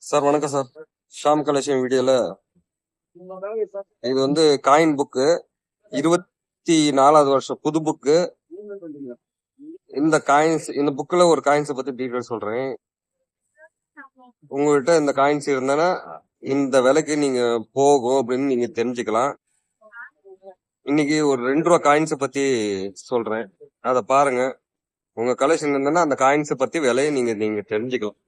Sir வணக்கம் sir. Sham collection வீடியோல இது வந்து காயின் புக்கு 24வது வருஷம் புது புக்கு. இந்த காயின்ஸ் இந்த புக்ல ஒரு காயின்ஸை பத்தி டீட்டெயில் சொல்றேன். உங்ககிட்ட இந்த காயின்ஸ் இருந்தானா இந்த விலைக்கு நீங்க போகும் அப்படின்னு நீங்க தெரிஞ்சுக்கலாம். இன்னைக்கு ஒரு 2 ரூபா காயின்ஸை பத்தி சொல்றேன், அதை பாருங்க. உங்க கலெக்ஷன் இருந்தா அந்த காயின்ஸை பத்தி விலையை நீங்க தெரிஞ்சுக்கலாம்.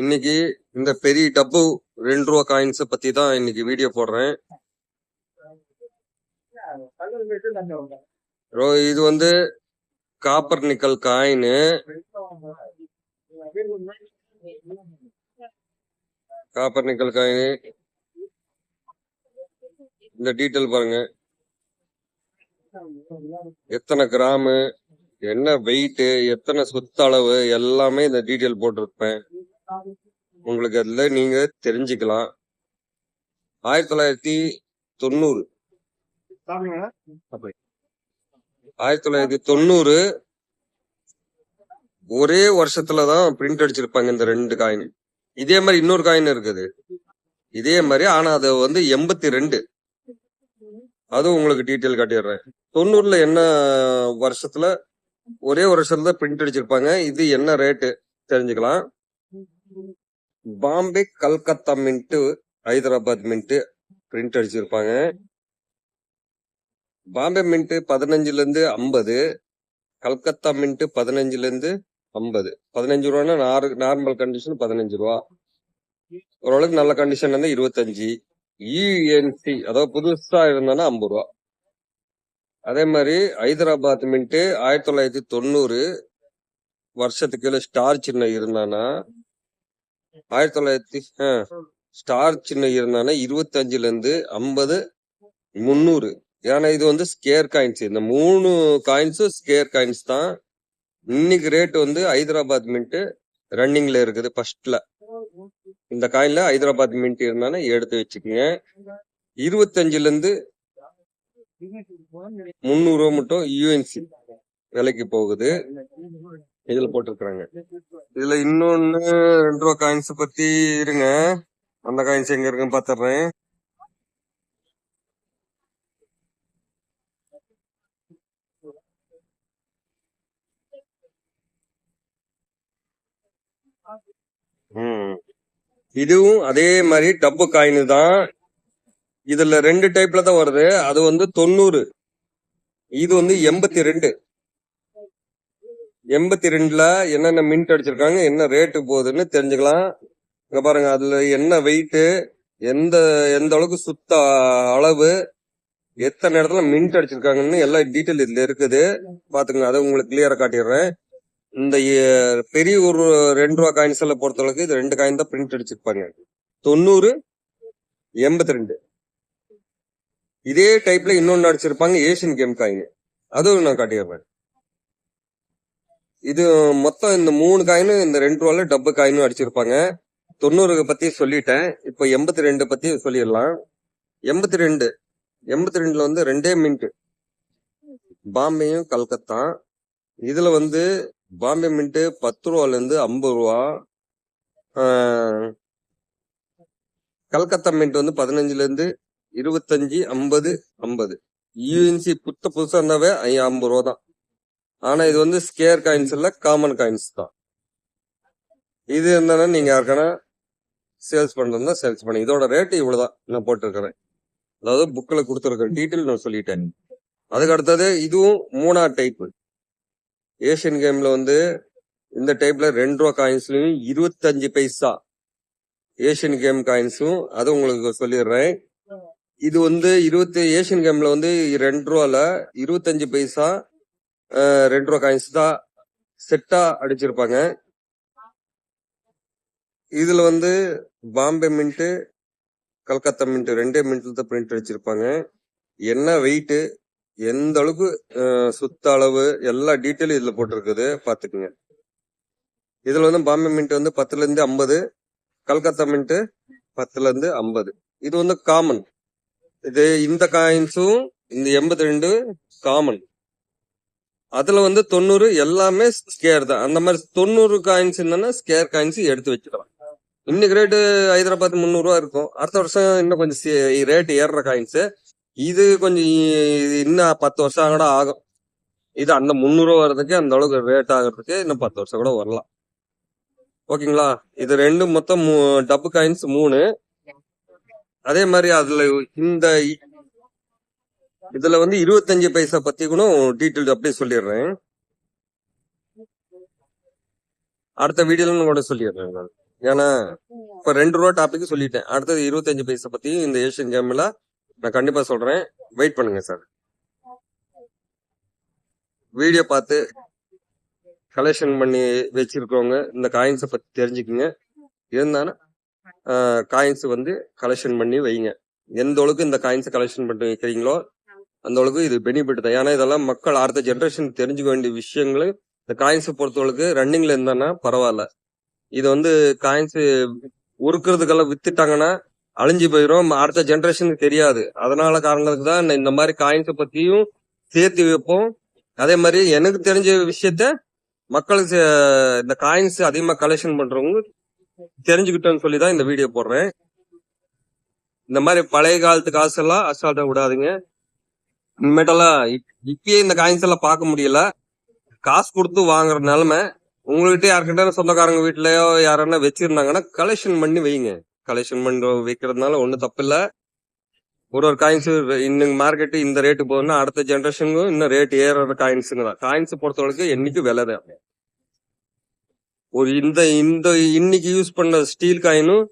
இன்னைக்கு இந்த பெரிய டப்பு 2 ரூபா காயின்ஸை பத்தி தான் இன்னைக்கு வீடியோ போடுறேன். இது வந்து copper nickel coin. Copper nickel coin இந்த டீட்டெயில் பாருங்க. எத்தனை கிராமு, என்ன வெயிட், எத்தனை சுத்த அளவு எல்லாமே இந்த டீட்டெயில் போட்டிருப்பேன். உங்களுக்கு அதுல நீங்க தெரிஞ்சுக்கலாம். 1990 1990 ஒரே வருஷத்துலதான் பிரிண்ட் அடிச்சிருப்பாங்க இந்த 2 காயின். இதே மாதிரி இன்னொரு காயின் இருக்குது இதே மாதிரி, ஆனா அது வந்து 82. அதுவும் உங்களுக்கு டீட்டெயில் காட்டிடுறேன். 90ல என்ன வருஷத்துல ஒரே வருஷத்துல பிரிண்ட் அடிச்சிருப்பாங்க. இது என்ன ரேட்டு தெரிஞ்சுக்கலாம். Bombay Calcutta mint, Hyderabad mint print அடிச்சிருப்பாங்க. பாம்பே மின்ட் 15ல இருந்து 50, கல்கத்தா மின்ட் 15ல இருந்து 50. 15 ரூபான்னா நார்மல் கண்டிஷன் 15 ரூபா, ஓரளவுக்கு நல்ல கண்டிஷன் வந்து 25. யூஎன்சி அதாவது புதுசா இருந்தானா 50 ரூபா. அதே மாதிரி ஹைதராபாத் மின்ட் 1990 வருஷத்துக்கு ஸ்டார் சின்னம் இருந்தானா ஸ்டார் சின்னம் இருந்தானா 25ல இருந்து 50, 300. ஏன்னா இது வந்து ஸ்கேர் காயின்ஸ். இந்த 3 காயின்ஸும் ஸ்கேர் காயின்ஸ் தான். இன்னைக்கு ரேட் வந்து ஹைதராபாத் மின்ட் ரன்னிங்ல இருக்குது ஃபர்ஸ்ட்ல. இந்த காயின்ல ஹைதராபாத் மின்ட் இருந்தானா எடுத்து வச்சுக்கோங்க. 25ல இருந்து 300 ரூபா மட்டும் யூஎன்சி விலைக்கு போகுது. இதுல போட்டிருக்காங்க. இதுல இன்னொன்னு 2 ரூபா காயின்ஸ் பத்தி இருங்க. அந்த காயின்ஸ் எங்க இருக்குன்னு பாத்துறேன். இதுவும் அதே மாதிரி டப்பு காயின் தான். இதுல 2 டைப்ல தான் வருது. அது வந்து 90, இது வந்து 82. 82ல என்னென்ன மின்ட் அடிச்சிருக்காங்க, என்ன ரேட்டு போகுதுன்னு தெரிஞ்சுக்கலாம். இங்க பாருங்க, அதுல என்ன வெயிட், எந்த அளவுக்கு சுத்த அளவு, எத்தனை இடத்துல மின்ட் அடிச்சிருக்காங்கன்னு எல்லா டீட்டெயில் இதுல இருக்குது. பாத்துங்க, அதை உங்களுக்கு கிளியரா காட்டிடுறேன். இந்த பெரிய ஒரு 2 ரூபா காயின்ஸ் எல்லாம் பொறுத்தளவுக்கு இது 2 காயின் தான் பிரிண்ட் அடிச்சிருப்பாங்க. 90, 82. இதே டைப்ல இன்னொன்னு அடிச்சிருப்பாங்க ஏசியன் கேம் காயின். அதுவும் நான் காட்டிடுறேன். இது மொத்தம் இந்த 3 காயினும் இந்த 2 ரூபால டப்பு காயினும் அடிச்சிருப்பாங்க. 90 பத்தி சொல்லிட்டேன். இப்ப 82 பத்தி சொல்லிடலாம். 82ல வந்து 2 மின்ட், பாம்பேயும் கல்கத்தா. இதுல வந்து பாம்பே மின்ட் 10 ரூபால இருந்து 50 ரூபா, கல்கத்தா மின்ட் வந்து 15ல இருந்து 25, 50, 50. யூஎன்சி புதுசா இருந்தாவே 50 ரூபா தான். ஆனா இது வந்து ஸ்கேர் காயின்ஸ் இல்ல, காமன் காயின்ஸ் தான். இது என்னன்னா நீங்க யாருக்கான சேல்ஸ் பண்றதா சேல்ஸ் பண்ணி, இதோட ரேட் இவ்வளவுதான் நான் போட்டிருக்கிறேன். அதாவது புக்ல கொடுத்துருக்க டீட்டெயில் நான் சொல்லிட்டேன். அதுக்கு அடுத்தது இதுவும் 3ஆவது டைப். ஏசியன் கேம்ல வந்து இந்த டைப்ல 2 ரூபா காயின்ஸ்லயும் 25 பைசா ஏசியன் கேம் காயின்ஸும் அது உங்களுக்கு சொல்லிடுறேன். இது வந்து ஏசியன் கேம்ல வந்து 2 ரூபால 25 பைசா 2 ரூபா காயின்ஸ் தான் செட்டா அடிச்சிருப்பாங்க. இதுல வந்து பாம்பே மின்ட், கல்கத்தா மின்ட் 2 மின்ட்ல தான் பிரிண்ட் அடிச்சிருப்பாங்க. என்ன வெயிட், எந்த அளவுக்கு சுத்த அளவு, எல்லா டீட்டெயிலும் இதுல போட்டிருக்குது, பாத்துக்குங்க. இதுல வந்து பாம்பே மின்ட் வந்து 10ல இருந்து 50, கல்கத்தா மின்ட் 10ல இருந்து 50. இது வந்து காமன். இது இந்த காயின்ஸும் இந்த 82 காமன். அதுல வந்து 90 எல்லாமே ஸ்கேர் தான். அந்த மாதிரி 90 காயின்ஸ் என்னன்னா ஸ்கேர் காயின்ஸ் எடுத்து வச்சுக்கலாம். இன்னைக்கு ரேட்டு ஹைதராபாத் 300 ரூபா இருக்கும். அடுத்த வருஷம் இன்னும் கொஞ்சம் ரேட் ஏறுற காயின்ஸ். இது கொஞ்சம் இன்னும் 10 வருஷம் கூட ஆகும். இது அந்த 300 ரூபா வர்றதுக்கு அந்த அளவுக்கு ரேட் ஆகிறதுக்கு இன்னும் 10 வருஷம் கூட வரலாம். ஓகேங்களா? இது ரெண்டும் மொத்தம் டப்பு காயின்ஸ் 3. அதே மாதிரி அதுல இதுல வந்து 25 பைசா பத்தி கூட டீட்டெயில் அப்படியே சொல்லிடுறேன். அடுத்த வீடியோல கூட சொல்லிடுறேன் நான். ஏன்னா இப்ப 2 ரூபா டாபிக் சொல்லிட்டேன். அடுத்தது 25 பைசா பத்தி இந்த ஏஷியன் கேம்ல நான் கண்டிப்பா சொல்றேன். வெயிட் பண்ணுங்க சார். வீடியோ பார்த்து கலெக்ஷன் பண்ணி வச்சிருக்கவங்க இந்த காயின்ஸை பத்தி தெரிஞ்சுக்குங்க. இருந்தாலும் காயின்ஸ் வந்து கலெக்ஷன் பண்ணி வைங்க. எந்த அளவுக்கு இந்த காயின்ஸ் கலெக்ஷன் பண்ணி வைக்கிறீங்களோ அந்த அளவுக்கு இது பெனிஃபிட் தான். ஏன்னா இதெல்லாம் மக்கள் அடுத்த ஜென்ரேஷன் தெரிஞ்சுக்க வேண்டிய விஷயங்கள். இந்த காயின்ஸ் பொறுத்தவரைக்கு ரன்னிங்ல இருந்தானா பரவாயில்ல. இது வந்து காயின்ஸ் உருக்குறதுக்கெல்லாம் வித்துட்டாங்கன்னா அழிஞ்சு போயிடும். அடுத்த ஜென்ரேஷனுக்கு தெரியாது. அதனால காரணத்துக்கு தான் இந்த மாதிரி காயின்ஸை பத்தியும் சேர்த்து வைப்போம். அதே மாதிரி எனக்கு தெரிஞ்ச விஷயத்த மக்களுக்கு இந்த காயின்ஸ் அதிகமா கலெக்ஷன் பண்றவங்க தெரிஞ்சுக்கிட்டோன்னு சொல்லிதான் இந்த வீடியோ போடுறேன். இந்த மாதிரி பழைய காலத்து காசு எல்லாம் அசால்ட்டா விடாதுங்க. இனிமேட்டெல்லாம் இப்பயே இந்த காயின்ஸ் எல்லாம் பார்க்க முடியல. காசு கொடுத்து வாங்குற நிலைமை. உங்ககிட்ட யாருக்கிட்ட சொந்தக்காரங்க வீட்லயோ யாரன்னா வச்சிருந்தாங்கன்னா கலெக்ஷன் பண்ணி வைங்க. கலெக்ஷன் பண்ணி வைக்கிறதுனால ஒன்றும் தப்பு இல்லை. ஒரு காயின்ஸ் இன்னும் மார்க்கெட் இந்த ரேட்டு போகுதுன்னா அடுத்த ஜென்ரேஷனுக்கும் இன்னும் ரேட் ஏற காயின்ஸுங்க தான். காயின்ஸ் பொறுத்தவரைக்கும் என்னைக்கு விலை தான். ஒரு இந்த இந்த இன்னைக்கு யூஸ் பண்ண ஸ்டீல் காயினும்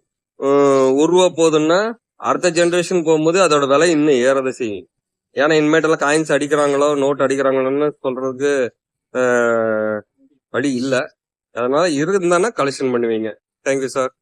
1 ரூபா போகுதுன்னா அடுத்த ஜென்ரேஷன் போகும்போது அதோட விலை இன்னும் ஏறதை செய்யும். ஏன்னா இனிமேட்டெல்லாம் காயின்ஸ் அடிக்கிறாங்களோ நோட் அடிக்கிறாங்களோன்னு சொல்றதுக்கு வழி இல்லை. அதனால இருந்தானா கலெக்ஷன் பண்ணுவீங்க. Thank you sir.